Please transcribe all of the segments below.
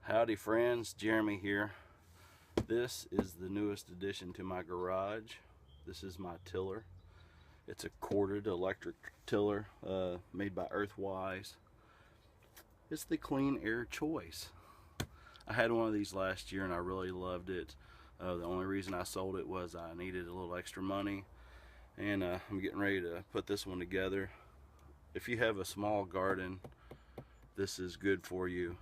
Howdy friends, Jeremy here. This is the newest addition to my garage. This is my tiller. It's a corded electric tiller made by Earthwise. It's the clean air choice. I had one of these last year and I really loved it. The only reason I sold it was I needed a little extra money, and I'm getting ready to put this one together. If you have a small garden, this is good for you.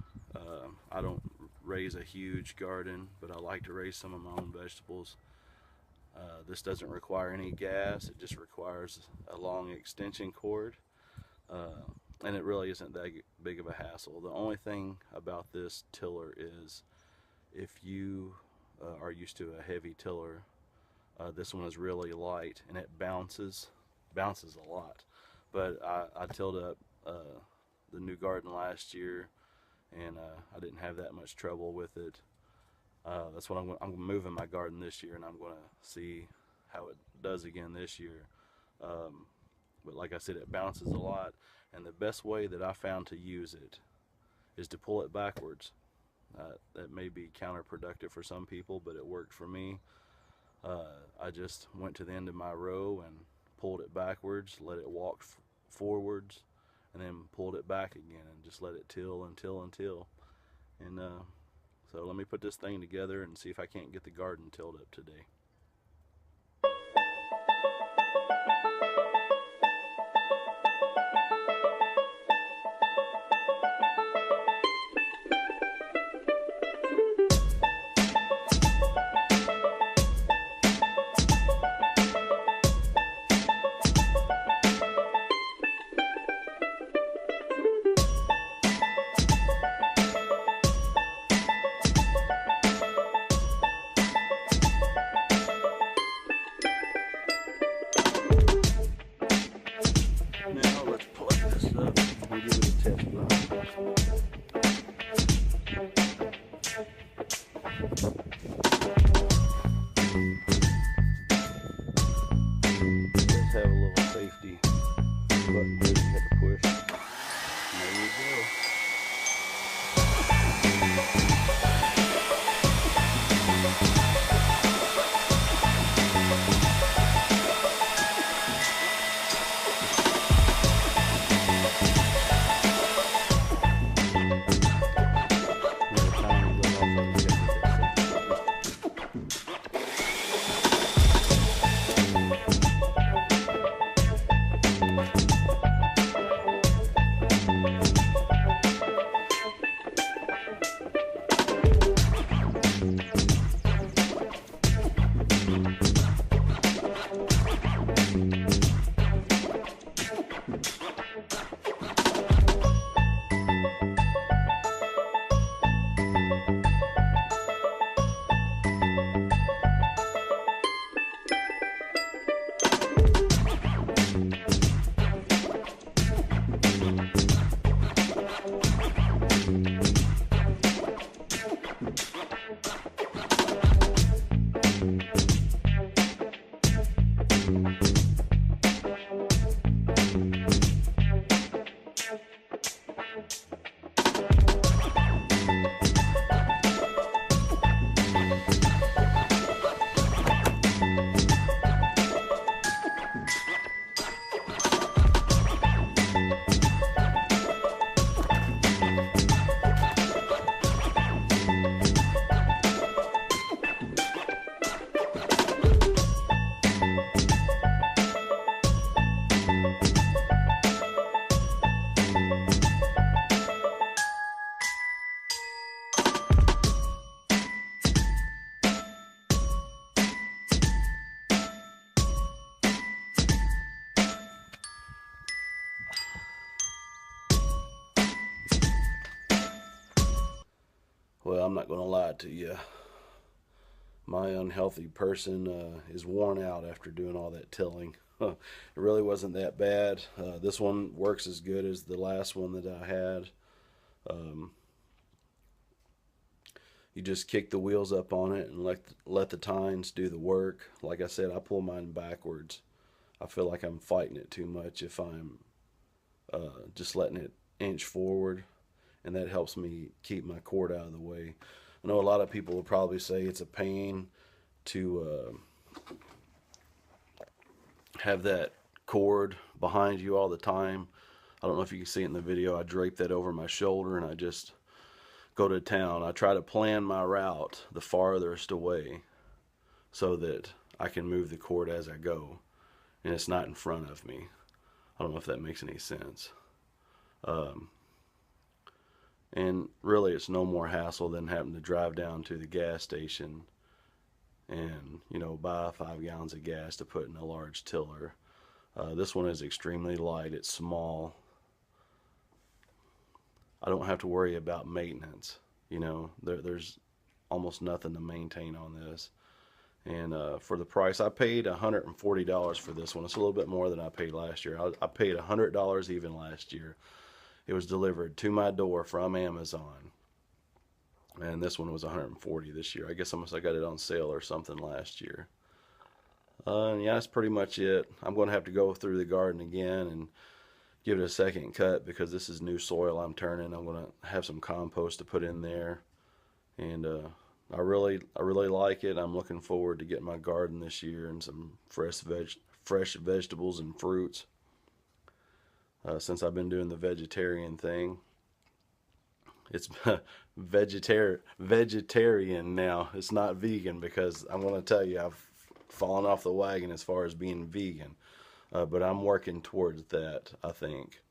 I don't raise a huge garden, but I like to raise some of my own vegetables. This doesn't require any gas. It just requires a long extension cord, and it really isn't that big of a hassle. The only thing about this tiller is if you are used to a heavy tiller, this one is really light and it bounces a lot. But I tilled up the new garden last year, and I didn't have that much trouble with it. That's what I'm moving my garden this year, and I'm going to see how it does again this year. But like I said, it bounces a lot, and the best way that I found to use it is to pull it backwards. That may be counterproductive for some people, but it worked for me. I just went to the end of my row and pulled it backwards, let it walk forwards, and then pulled it back again and just let it till and till and till. And so let me put this thing together and see if I can't get the garden tilled up today. Now let's plug this up and give it a test run. It does have a little safety button here you have to push. And there you go. Well, I'm not going to lie to you. My unhealthy person is worn out after doing all that tilling. It really wasn't that bad. This one works as good as the last one that I had. You just kick the wheels up on it and let the tines do the work. Like I said, I pull mine backwards. I feel like I'm fighting it too much if I'm just letting it inch forward. and that helps me keep my cord out of the way. I know a lot of people will probably say it's a pain to have that cord behind you all the time. I don't know if you can see it in the video. I drape that over my shoulder and I just go to town. I try to plan my route the farthest away so that I can move the cord as I go and it's not in front of me. I don't know if that makes any sense. And really it's no more hassle than having to drive down to the gas station and, you know, buy 5 gallons of gas to put in a large tiller. This one is extremely light. It's small. I don't have to worry about maintenance. You know, there's almost nothing to maintain on this. And for the price, I paid $140 for this one. It's a little bit more than I paid last year. I paid $100 even last year. It was delivered to my door from Amazon. And this one was $140 this year. I guess I got it on sale or something last year. Yeah, that's pretty much it. I'm going to have to go through the garden again and give it a second cut because this is new soil I'm turning. I'm going to have some compost to put in there. And I really like it. I'm looking forward to getting my garden this year and some fresh vegetables and fruits. Since I've been doing the vegetarian thing. It's vegetarian now. It's not vegan because I'm going to tell you I've fallen off the wagon as far as being vegan. But I'm working towards that, I think.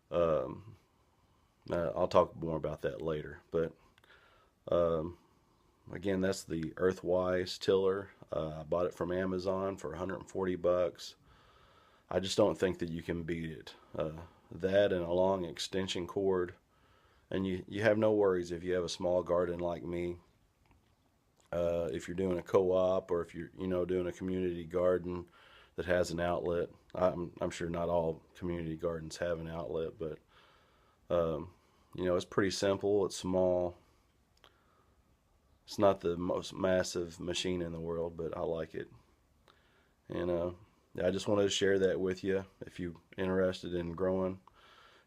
I'll talk more about that later. But again, that's the Earthwise tiller. I bought it from Amazon for 140 bucks. I just don't think that you can beat it. That and a long extension cord. And you have no worries if you have a small garden like me. If you're doing a co-op or if you're doing a community garden that has an outlet. I'm sure not all community gardens have an outlet, but it's pretty simple. It's small. It's not the most massive machine in the world, but I like it. And I just wanted to share that with you. If you're interested in growing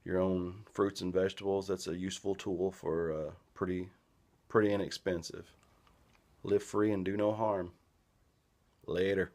your own fruits and vegetables, that's a useful tool for pretty inexpensive. Live free and do no harm. Later.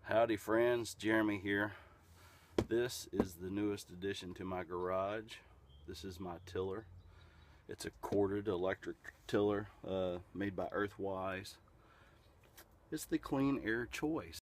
Howdy friends, Jeremy here. This is the newest addition to my garage. This is my tiller. It's a corded electric tiller made by Earthwise. It's the clean air choice.